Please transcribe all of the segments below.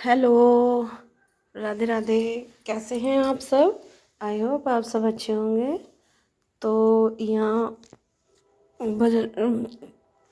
Hello, Radhe Radhe. कैसे हैं आप सब? आई होप आप सब अच्छे होंगे। तो यहाँ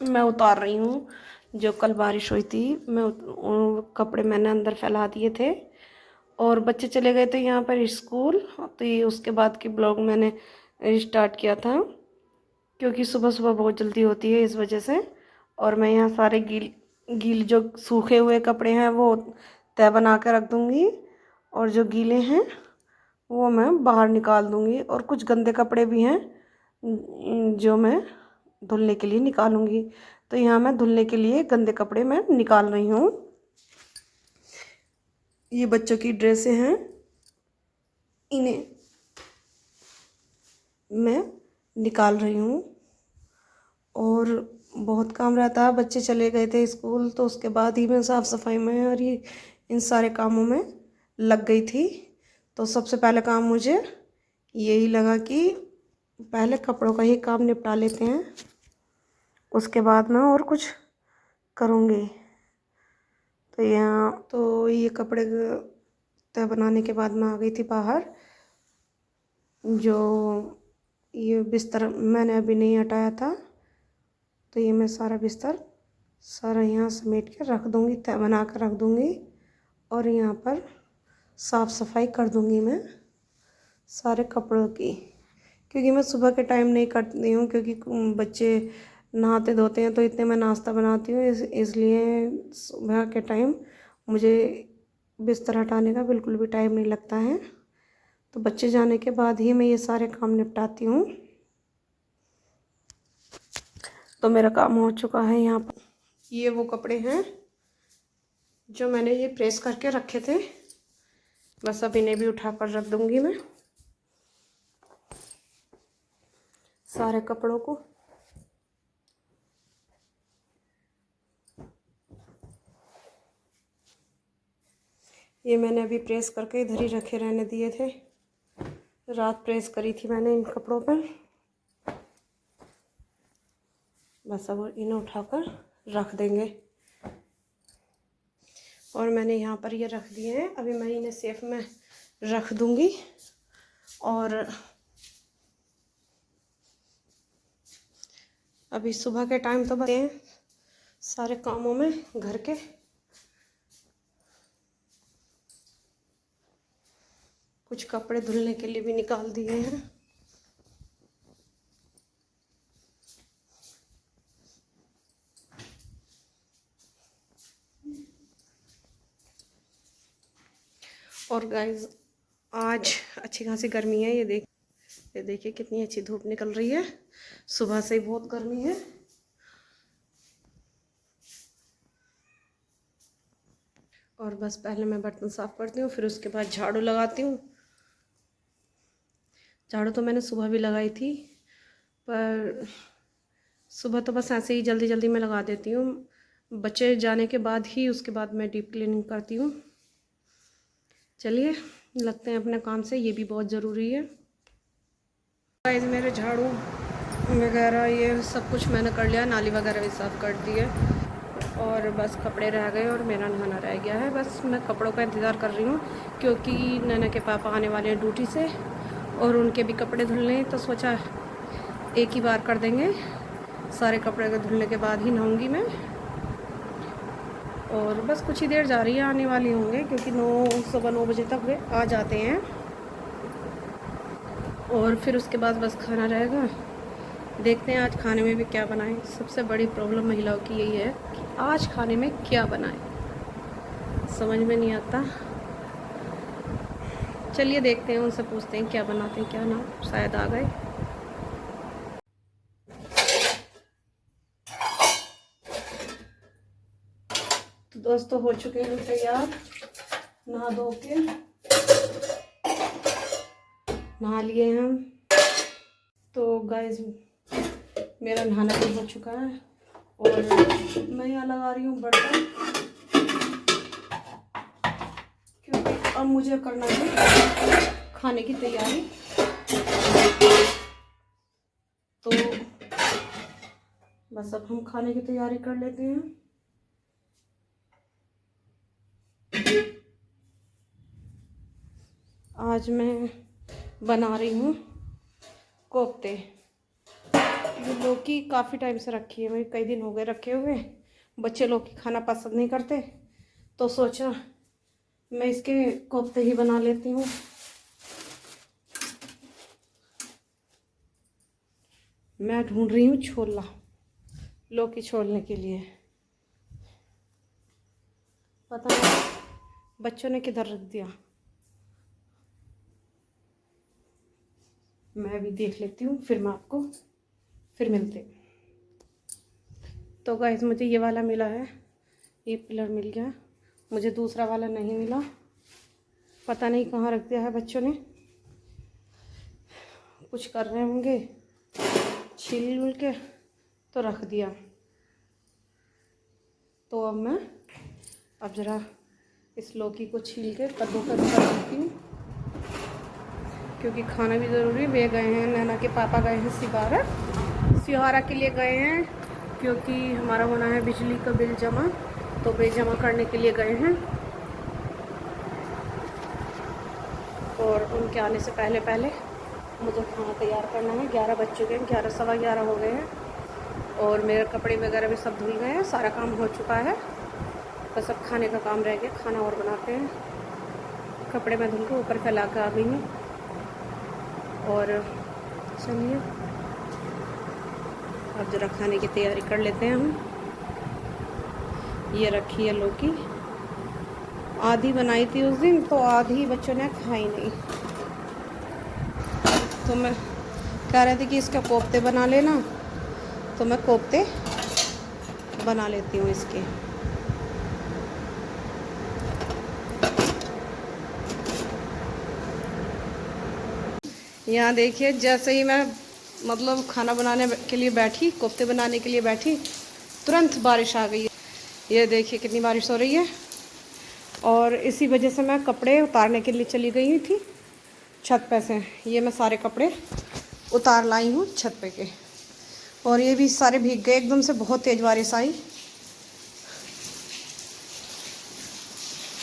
मैं उतार रही हूँ। जो कल बारिश हुई थी, कपड़े मैंने अंदर फैला दिए थे और बच्चे चले गए थे यहाँ पर स्कूल। तो ये उसके बाद की ब्लॉग मैंने स्टार्ट किया था, क्योंकि सुबह सुबह बहुत जल्दी होती है इस वजह से। और मैं यहाँ सारे गील गील जो सूखे हुए कपड़े हैं वो तह बना कर रख दूँगी, और जो गीले हैं वो मैं बाहर निकाल दूँगी। और कुछ गंदे कपड़े भी हैं जो मैं धुलने के लिए निकालूँगी। तो यहाँ मैं धुलने के लिए गंदे कपड़े मैं निकाल रही हूँ। ये बच्चों की ड्रेसें हैं, इन्हें मैं निकाल रही हूँ। और बहुत काम रहता है, बच्चे चले गए थे स्कूल तो उसके बाद ही मैं साफ़ सफाई में और ये इन सारे कामों में लग गई थी। तो सबसे पहले काम मुझे यही लगा कि पहले कपड़ों का ही काम निपटा लेते हैं, उसके बाद मैं और कुछ करूँगी। तो ये कपड़े तय बनाने के बाद मैं आ गई थी बाहर। जो ये बिस्तर मैंने अभी नहीं हटाया था, तो ये मैं सारा बिस्तर सारा यहाँ समेट के रख दूँगी, तय बना कर रख दूँगी। और यहाँ पर साफ़ सफाई कर दूँगी मैं सारे कपड़ों की, क्योंकि मैं सुबह के टाइम नहीं करती हूँ, क्योंकि बच्चे नहाते धोते हैं तो इतने मैं नाश्ता बनाती हूँ। इसलिए सुबह के टाइम मुझे बिस्तर हटाने का बिल्कुल भी टाइम नहीं लगता है। तो बच्चे जाने के बाद ही मैं ये सारे काम निपटाती हूँ। तो मेरा काम हो चुका है। यहाँ पर ये वो कपड़े हैं जो मैंने ये प्रेस करके रखे थे, बस अब इन्हें भी उठा कर रख दूँगी मैं सारे कपड़ों को। ये मैंने अभी प्रेस करके इधर ही रखे रहने दिए थे, रात प्रेस करी थी मैंने इन कपड़ों पर। बस अब इन्हें उठाकर रख देंगे। और मैंने यहाँ पर ये रख दिए हैं, अभी मैं इन्हें सेफ में रख दूँगी। और अभी सुबह के टाइम तो बचे हैं सारे कामों में घर के। कुछ कपड़े धुलने के लिए भी निकाल दिए हैं। और गाइस, आज अच्छी खासी गर्मी है। ये देखिए कितनी अच्छी धूप निकल रही है। सुबह से ही बहुत गर्मी है। और बस पहले मैं बर्तन साफ़ करती हूँ, फिर उसके बाद झाड़ू लगाती हूँ। झाड़ू तो मैंने सुबह भी लगाई थी, पर सुबह तो बस ऐसे ही जल्दी जल्दी में लगा देती हूँ। बच्चे जाने के बाद ही उसके बाद मैं डीप क्लीनिंग करती हूँ। चलिए लगते हैं अपने काम से, ये भी बहुत ज़रूरी है। गाइस, मेरे झाड़ू वगैरह ये सब कुछ मैंने कर लिया, नाली वगैरह भी साफ़ कर दी है। और बस कपड़े रह गए और मेरा नहाना रह गया है। बस मैं कपड़ों का इंतज़ार कर रही हूँ, क्योंकि नैना के पापा आने वाले हैं ड्यूटी से और उनके भी कपड़े धुलने हैं। तो सोचा एक ही बार कर देंगे, सारे कपड़े को धुलने के बाद ही नहाऊंगी मैं। और बस कुछ ही देर जा रही है, आने वाले होंगे, क्योंकि 9 बजे तक वे आ जाते हैं। और फिर उसके बाद बस खाना रहेगा। देखते हैं आज खाने में भी क्या बनाएं। सबसे बड़ी प्रॉब्लम महिलाओं की यही है कि आज खाने में क्या बनाएं, समझ में नहीं आता। चलिए देखते हैं, उनसे पूछते हैं क्या बनाते हैं क्या ना, शायद आ गए। तो दोस्तों हो चुके हैं तैयार, नहा धो के नहा लिए हम। तो गाइस, मेरा नहाना भी हो चुका है और मैं यहाँ लगा रही हूँ बर्तन, क्योंकि अब मुझे करना है खाने की तैयारी। तो बस अब हम खाने की तैयारी कर लेते हैं। आज मैं बना रही हूँ कोफ्ते। ये लौकी काफ़ी टाइम से रखी है, मैं कई दिन हो गए रखे हुए। बच्चे लौकी खाना पसंद नहीं करते, तो सोचा मैं इसके कोफ्ते ही बना लेती हूँ। मैं ढूंढ रही हूँ छोला, लौकी छोलने के लिए। पता नहीं बच्चों ने किधर रख दिया, मैं भी देख लेती हूँ, फिर मैं आपको फिर मिलते। तो गाइस मुझे ये वाला मिला है, ये पिलर मिल गया, मुझे दूसरा वाला नहीं मिला। पता नहीं कहाँ रख दिया है बच्चों ने, कुछ कर रहे होंगे, छील उल के तो रख दिया। तो अब ज़रा इस लौकी को छील के कद्दूकस कर देती हूँ, क्योंकि खाना भी ज़रूरी है। वे गए हैं, नैना के पापा गए हैं सिहारा के लिए गए हैं, क्योंकि हमारा होना है बिजली का बिल जमा, तो वे जमा करने के लिए गए हैं। और उनके आने से पहले पहले मुझे खाना तैयार करना है। 11 बज चुके हैं, 11 सवा 11 हो गए हैं, और मेरे कपड़े वगैरह भी सब धुल गए हैं, सारा काम हो चुका है। बस अब खाने का काम रह गया, खाना और बनाते हैं। कपड़े मैं धुल के ऊपर फैला के आ गई हूँ, और चलिए अब ज़रा खाने की तैयारी कर लेते हैं हम। ये रखी है लौकी, आधी बनाई थी उस दिन, तो आधी बच्चों ने खाई नहीं, तो मैं कह रही थी कि इसके कोफ्ते बना लेना, तो मैं कोफ्ते बना लेती हूँ इसके। यहाँ देखिए, जैसे ही मैं मतलब खाना बनाने के लिए बैठी, कोफ्ते बनाने के लिए बैठी, तुरंत बारिश आ गई। ये देखिए कितनी बारिश हो रही है, और इसी वजह से मैं कपड़े उतारने के लिए चली गई थी छत पे से। ये मैं सारे कपड़े उतार लाई हूँ छत पे के, और ये भी सारे भीग गए एकदम से, बहुत तेज़ बारिश आई।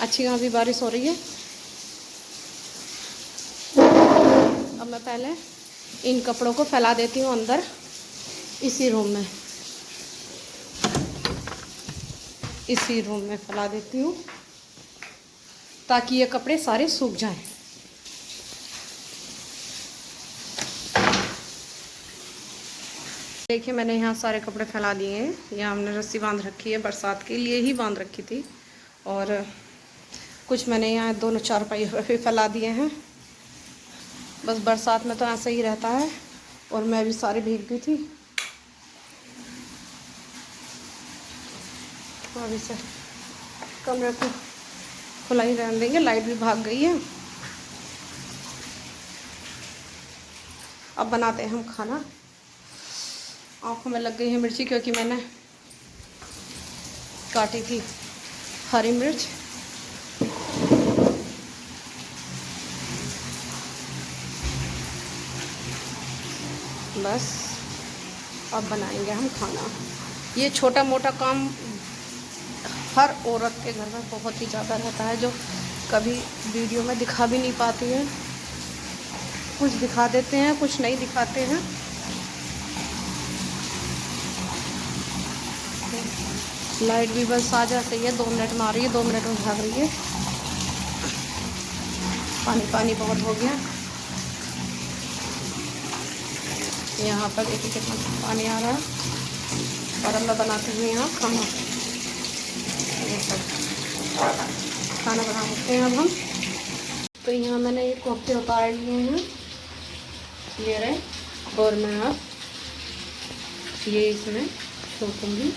अच्छी खासी बारिश हो रही है। अब मैं पहले इन कपड़ों को फैला देती हूँ अंदर इसी रूम में, फैला देती हूँ, ताकि ये कपड़े सारे सूख जाएं। देखिए मैंने यहाँ सारे कपड़े फैला दिए हैं। यहाँ हमने रस्सी बांध रखी है, बरसात के लिए ही बांध रखी थी, और कुछ मैंने यहाँ दोनों चारपाई भी फैला दिए हैं। बस बरसात में तो ऐसा ही रहता है, और मैं भी सारी भीग गई थी। अब इसे कमरे को खुला ही रहने देंगे, लाइट भी भाग गई है। अब बनाते हैं हम खाना। आँखों में लग गई है मिर्ची, क्योंकि मैंने काटी थी हरी मिर्च। बस अब बनाएंगे हम खाना। ये छोटा मोटा काम हर औरत के घर में बहुत ही ज़्यादा रहता है, जो कभी वीडियो में दिखा भी नहीं पाती है। कुछ दिखा देते हैं, कुछ नहीं दिखाते हैं। लाइट भी बस आ जाती है, 2 मिनट में आ रही है, 2 मिनट में भाग रही है। पानी बहुत हो गया यहाँ पर, देखिए कितना पानी आ रहा है। और अब मैं बनाती हूँ यहाँ खाना। ये सब खाना बना लेते हैं अब हम। तो यहाँ मैंने ये कोफ्ते उतार लिए हैं, ये रहे, और मैं अब ये इसमें छोड़ूँगी।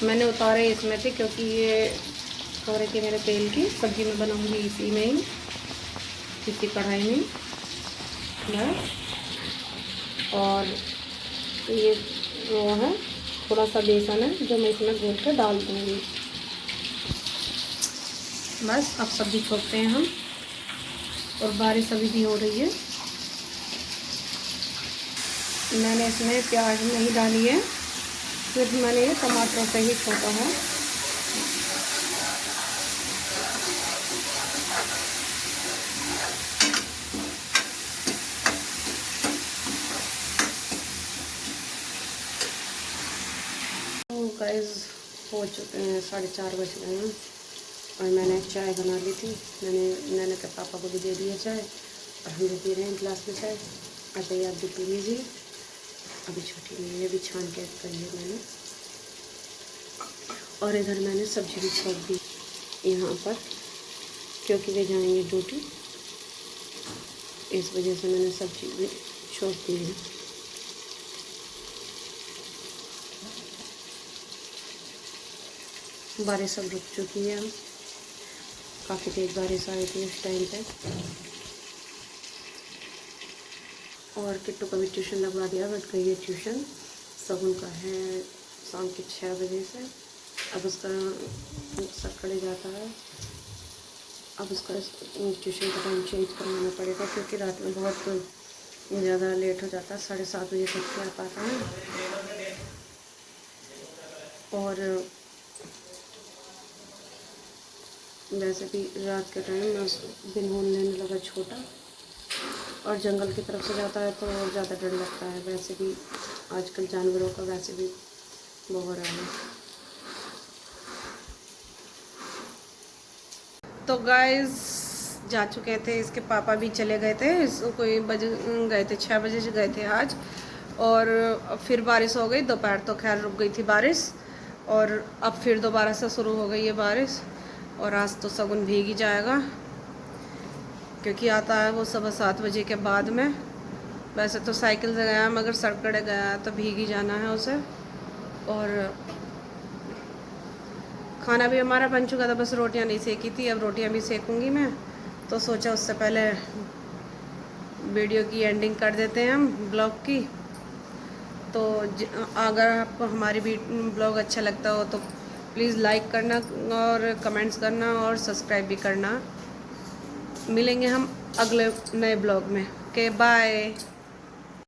मैंने उतारे इसमें थे, क्योंकि ये थोड़े के मेरे तेल की सब्ज़ी में बनाऊँगी इसी में ही, इसी कढ़ाई में बस। और ये वो है थोड़ा सा बेसन है, जो मैं इसमें घोल के डाल दूँगी। बस अब सब्ज़ी छोड़ते हैं हम, और बारिश अभी भी हो रही है। मैंने इसमें प्याज नहीं डाली है, सिर्फ मैंने ये टमाटर से ही छोड़ा है। गाइस हो चुके हैं 4:30 बज गए हैं और मैंने चाय बना ली थी। मैंने के पापा को भी दे दिया चाय और हम भी पी रहे हैं गिलास में चाय। अच्छा आप भी पी लीजिए। अभी छोटी नहीं है, अभी छान के करी है मैंने। और इधर मैंने सब्जी भी छोड़ दी यहाँ पर, क्योंकि वे जाएंगे ड्यूटी, इस वजह से मैंने सब्जी भी छोड़ दी है। बारिश अब रुक चुकी है, काफ़ी तेज़ बारिश आई थी उस टाइम पे। और किट्टू का भी ट्यूशन लगवा दिया, बट गई है ट्यूशन। सगुन का है शाम के 6 बजे से। अब उसका सैटरडे जाता है, अब उसका ट्यूशन का टाइम चेंज करवाना पड़ेगा, क्योंकि रात में बहुत ज़्यादा लेट हो जाता है, 7:30 बजे तक आ पाता है। और वैसे भी रात के टाइम दिन होने लगा छोटा, और जंगल की तरफ से जाता है तो और ज़्यादा डर लगता है। वैसे भी आजकल जानवरों का वैसे भी वो हो रहा है। तो गाइस जा चुके थे, इसके पापा भी चले गए थे, कोई बजे गए थे 6 बजे से गए थे आज। और फिर बारिश हो गई, दोपहर तो खैर रुक गई थी बारिश, और अब फिर दोबारा से शुरू हो गई है बारिश। और आज तो सगुन भीग ही जाएगा, क्योंकि आता है वो 7:15 बजे के बाद में। वैसे तो साइकिल से गया, मगर सड़कड़े गया तो भीग ही जाना है उसे। और खाना भी हमारा बन चुका था, बस रोटियां नहीं सेकी थी, अब रोटियां भी सेकूंगी मैं। तो सोचा उससे पहले वीडियो की एंडिंग कर देते हैं हम ब्लॉग की। तो अगर आपको हमारी ब्लॉग अच्छा लगता हो तो प्लीज़ लाइक करना और कमेंट्स करना और सब्सक्राइब भी करना। मिलेंगे हम अगले नए ब्लॉग में। Okay bye.